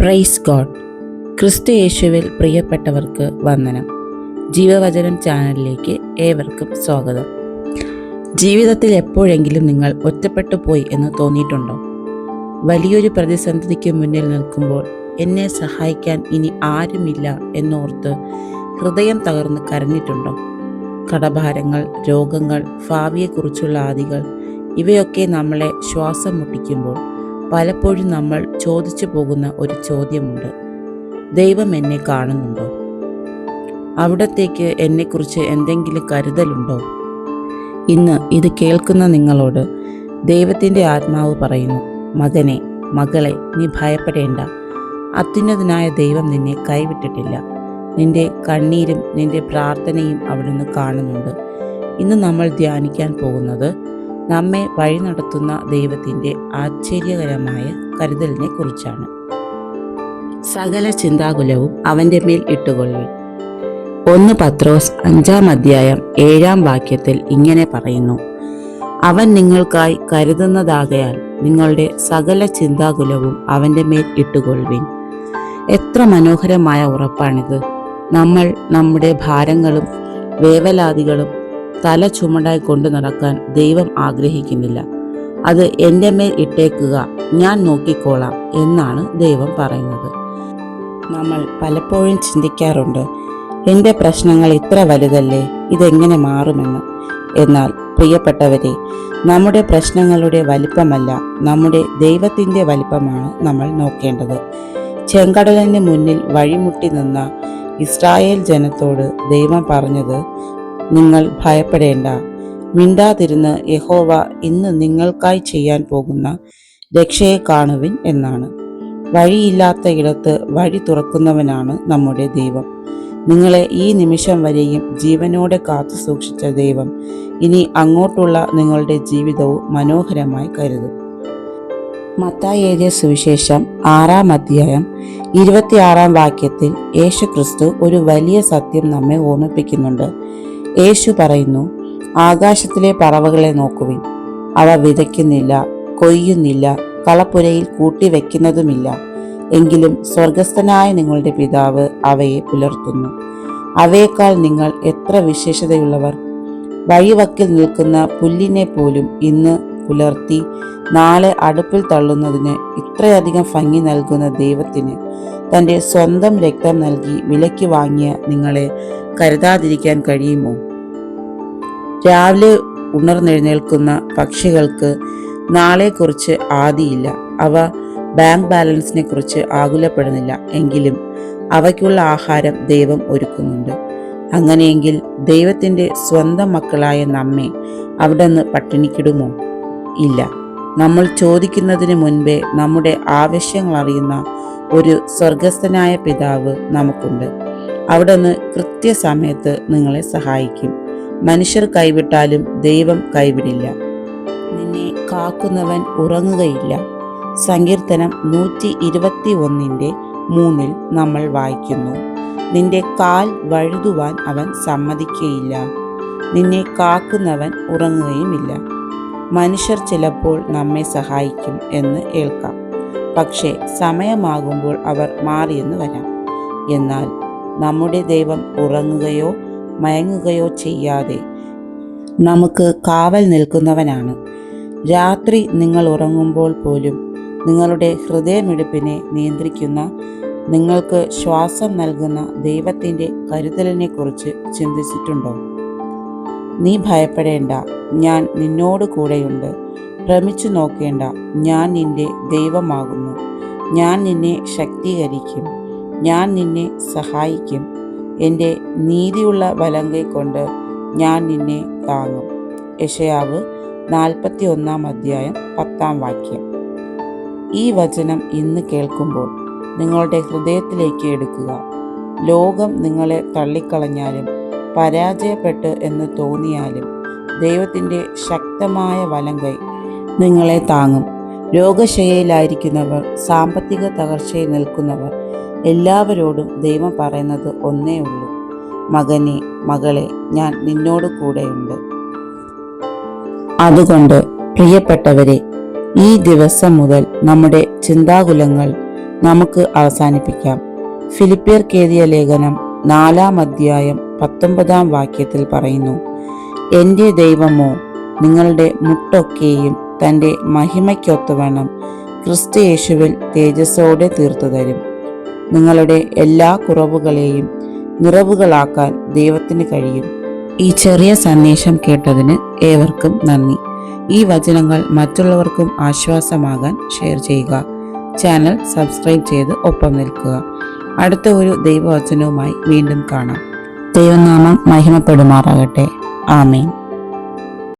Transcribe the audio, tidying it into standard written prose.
Praise God. ക്രിസ്തു യേശുവിൽ പ്രിയപ്പെട്ടവർക്ക് വന്ദനം. ജീവവചനം ചാനലിലേക്ക് ഏവർക്കും സ്വാഗതം. ജീവിതത്തിൽ എപ്പോഴെങ്കിലും നിങ്ങൾ ഒറ്റപ്പെട്ടു പോയി എന്ന് തോന്നിയിട്ടുണ്ടോ? വലിയൊരു പ്രതിസന്ധിക്ക് മുന്നിൽ നിൽക്കുമ്പോൾ എന്നെ സഹായിക്കാൻ ഇനി ആരുമില്ല എന്നോർത്ത് ഹൃദയം തകർന്ന് കരഞ്ഞിട്ടുണ്ടോ? കടഭാരങ്ങൾ, രോഗങ്ങൾ, ഭാവിയെക്കുറിച്ചുള്ള ആദികൾ ഇവയൊക്കെ നമ്മളെ ശ്വാസം മുട്ടിക്കുമ്പോൾ പലപ്പോഴും നമ്മൾ ചോദിച്ചു പോകുന്ന ഒരു ചോദ്യമുണ്ട്: ദൈവം എന്നെ കാണുന്നുണ്ടോ? അവിടത്തേക്ക് എന്നെക്കുറിച്ച് എന്തെങ്കിലും കരുതലുണ്ടോ? ഇന്ന് ഇത് കേൾക്കുന്ന നിങ്ങളോട് ദൈവത്തിൻ്റെ ആത്മാവ് പറയുന്നു: മകനെ, മകളെ, നീ ഭയപ്പെടേണ്ട. അത്യുന്നതനായ ദൈവം നിന്നെ കൈവിട്ടിട്ടില്ല. നിന്റെ കണ്ണീരും നിന്റെ പ്രാർത്ഥനയും അവിടുന്ന് കാണുന്നുണ്ട്. ഇന്ന് നമ്മൾ ധ്യാനിക്കാൻ പോകുന്നത് നമ്മെ വഴി നടത്തുന്ന ദൈവത്തിൻ്റെ ആശ്ചര്യകരമായ കരുതലിനെ കുറിച്ചാണ്. സകല ചിന്താകുലവും അവൻ്റെ മേൽ ഇട്ടുകൊള്ളുവിൻ. 1 പത്രോസ് 5-ാം അധ്യായം 7-ാം വാക്യത്തിൽ ഇങ്ങനെ പറയുന്നു: അവൻ നിങ്ങൾക്കായി കരുതുന്നതാകയാൽ നിങ്ങളുടെ സകല ചിന്താകുലവും അവൻ്റെ മേൽ ഇട്ടുകൊള്ളുവിൻ. എത്ര മനോഹരമായ ഉറപ്പാണിത്! നമ്മൾ നമ്മുടെ ഭാരങ്ങളും വേവലാതികളും തല ചുമടായി കൊണ്ടു നടക്കാൻ ദൈവം ആഗ്രഹിക്കുന്നില്ല. അത് എൻ്റെ മേൽ ഇട്ടേക്കുക, ഞാൻ നോക്കിക്കോളാം എന്നാണ് ദൈവം പറയുന്നത്. നമ്മൾ പലപ്പോഴും ചിന്തിക്കാറുണ്ട്, എൻ്റെ പ്രശ്നങ്ങൾ ഇത്ര വലുതല്ലേ, ഇതെങ്ങനെ മാറുമെന്ന്. എന്നാൽ പ്രിയപ്പെട്ടവരെ, നമ്മുടെ പ്രശ്നങ്ങളുടെ വലിപ്പമല്ല, നമ്മുടെ ദൈവത്തിൻ്റെ വലിപ്പമാണ് നമ്മൾ നോക്കേണ്ടത്. ചെങ്കടലിന് മുന്നിൽ വഴിമുട്ടി നിന്ന ഇസ്രായേൽ ജനത്തോട് ദൈവം പറഞ്ഞത്: നിങ്ങൾ ഭയപ്പെടേണ്ട, മിണ്ടാതിരുന്ന് യഹോവ ഇന്ന് നിങ്ങൾക്കായി ചെയ്യാൻ പോകുന്ന രക്ഷയെ കാണുവിൻ എന്നാണ്. വഴിയില്ലാത്ത ഇടത്ത് വഴി തുറക്കുന്നവനാണ് നമ്മുടെ ദൈവം. നിങ്ങളെ ഈ നിമിഷം വരെയും ജീവനോടെ കാത്തു സൂക്ഷിച്ച ദൈവം ഇനി അങ്ങോട്ടുള്ള നിങ്ങളുടെ ജീവിതവും മനോഹരമായി കരുതും. മത്തായി എഴുതിയ സുവിശേഷം 6-ാം അധ്യായം 26-ാം വാക്യത്തിൽ യേശു ക്രിസ്തു ഒരു വലിയ സത്യം നമ്മെ ഓർമ്മിപ്പിക്കുന്നുണ്ട്. യേശു പറയുന്നു: ആകാശത്തിലെ പറവകളെ നോക്കുവിൻ. അവ വിതയ്ക്കുന്നില്ല, കൊയ്യുന്നില്ല, കളപ്പുരയിൽ കൂട്ടിവെക്കുന്നതുമില്ല. എങ്കിലും സ്വർഗസ്ഥനായ നിങ്ങളുടെ പിതാവ് അവയെ പുലർത്തുന്നു. അവയേക്കാൾ നിങ്ങൾ എത്ര വിശേഷതയുള്ളവർ! വഴിവക്കിൽ നിൽക്കുന്ന പുല്ലിനെ പോലും ഇന്ന് പുലർത്തി നാളെ അടുപ്പിൽ തള്ളുന്നതിന് ഇത്രയധികം ഭംഗി നൽകുന്ന ദൈവത്തിന് തൻ്റെ സ്വന്തം രക്തം നൽകി വിലയ്ക്ക് വാങ്ങിയ നിങ്ങളെ കരുതാതിരിക്കാൻ കഴിയുമോ? രാവിലെ ഉണർന്നെഴുന്നേൽക്കുന്ന പക്ഷികൾക്ക് നാളെക്കുറിച്ച് ആദിയില്ല. അവ ബാങ്ക് ബാലൻസിനെ കുറിച്ച് ആകുലപ്പെടുന്നില്ല. എങ്കിലും അവയ്ക്കുള്ള ആഹാരം ദൈവം ഒരുക്കുന്നുണ്ട്. അങ്ങനെയെങ്കിൽ ദൈവത്തിൻ്റെ സ്വന്തം മക്കളായ നമ്മെ അവിടുന്ന് പട്ടിണിക്കിടുമോ? ഇല്ല. നമ്മൾ ചോദിക്കുന്നതിന് മുൻപേ നമ്മുടെ ആവശ്യങ്ങൾ അറിയുന്ന ഒരു സ്വർഗസ്ഥനായ പിതാവ് നമുക്കുണ്ട്. അവിടുന്ന് കൃത്യസമയത്ത് നിങ്ങളെ സഹായിക്കും. മനുഷ്യർ കൈവിട്ടാലും ദൈവം കൈവിടില്ല. നിന്നെ കാക്കുന്നവൻ ഉറങ്ങുകയില്ല. സങ്കീർത്തനം 121:3 നമ്മൾ വായിക്കുന്നു: നിന്റെ കാൽ വഴുതുവാൻ അവൻ സമ്മതിക്കുകയില്ല. നിന്നെ കാക്കുന്നവൻ ഉറങ്ങുകയുമില്ല. മനുഷ്യർ ചിലപ്പോൾ നമ്മെ സഹായിക്കും എന്ന് കേൾക്കാം. പക്ഷേ സമയമാകുമ്പോൾ അവർ മാറിയെന്ന് വരാം. എന്നാൽ നമ്മുടെ ദൈവം ഉറങ്ങുകയോ മയങ്ങുകയോ ചെയ്യാതെ നമുക്ക് കാവൽ നിൽക്കുന്നവനാണ്. രാത്രി നിങ്ങൾ ഉറങ്ങുമ്പോൾ പോലും നിങ്ങളുടെ ഹൃദയമിടിപ്പിനെ നിയന്ത്രിക്കുന്ന, നിങ്ങൾക്ക് ശ്വാസം നൽകുന്ന ദൈവത്തിൻ്റെ കരുതലിനെ കുറിച്ച് ചിന്തിച്ചിട്ടുണ്ടോ? നീ ഭയപ്പെടേണ്ട, ഞാൻ നിന്നോട് കൂടെയുണ്ട്. ഭ്രമിച്ചു നോക്കേണ്ട, ഞാൻ നിന്റെ ദൈവമാകുന്നു. ഞാൻ നിന്നെ ശക്തീകരിക്കും, ഞാൻ നിന്നെ സഹായിക്കും. എൻ്റെ നീതിയുള്ള വലങ്കൈ കൊണ്ട് ഞാൻ നിന്നെ താങ്ങും. യെശയ്യാവ് 41-ാം അധ്യായം 10-ാം വാക്യം. ഈ വചനം ഇന്ന് കേൾക്കുമ്പോൾ നിങ്ങളുടെ ഹൃദയത്തിലേക്ക് എടുക്കുക. ലോകം നിങ്ങളെ തള്ളിക്കളഞ്ഞാലും പരാജയപ്പെട്ട് എന്ന് തോന്നിയാലും ദൈവത്തിൻ്റെ ശക്തമായ വലങ്കൈ നിങ്ങളെ താങ്ങും. രോഗശയ്യയിലായിരിക്കുന്നവർ, സാമ്പത്തിക തകർച്ചയിൽ നിൽക്കുന്നവർ എല്ലാവരോടും ദൈവം പറയുന്നത് ഒന്നേ ഉള്ളൂ: മകനെ, മകളെ, ഞാൻ നിന്നോട് കൂടെയുണ്ട്. അതുകൊണ്ട് പ്രിയപ്പെട്ടവരെ, ഈ ദിവസം മുതൽ നമ്മുടെ ചിന്താകുലങ്ങൾ, നമുക്ക് അവസാനിപ്പിക്കാം. ഫിലിപ്പിയർക്ക് എഴുതിയ ലേഖനം 4-ാം അധ്യായം 19-ാം വാക്യത്തിൽ പറയുന്നു, എൻ്റെ ദൈവമോ നിങ്ങളുടെ മുട്ടൊക്കെയും തൻ്റെ മഹിമയ്ക്കൊത്തവണ്ണം ക്രിസ്തു യേശുവിൽ തേജസ്സോടെ തീർത്തു തരും. നിങ്ങളുടെ എല്ലാ കുറവുകളെയും നിറവുകളാക്കാൻ ദൈവത്തിന് കഴിയും. ഈ ചെറിയ സന്ദേശം കേട്ടതിന് ഏവർക്കും നന്ദി. ഈ വചനങ്ങൾ മറ്റുള്ളവർക്കും ആശ്വാസമാകാൻ ഷെയർ ചെയ്യുക. ചാനൽ സബ്സ്ക്രൈബ് ചെയ്ത് ഒപ്പം നിൽക്കുക. അടുത്ത ഒരു ദൈവവചനവുമായി വീണ്ടും കാണാം. ദൈവനാമം മഹിമപ്പെടുമാറാകട്ടെ. ആമേൻ.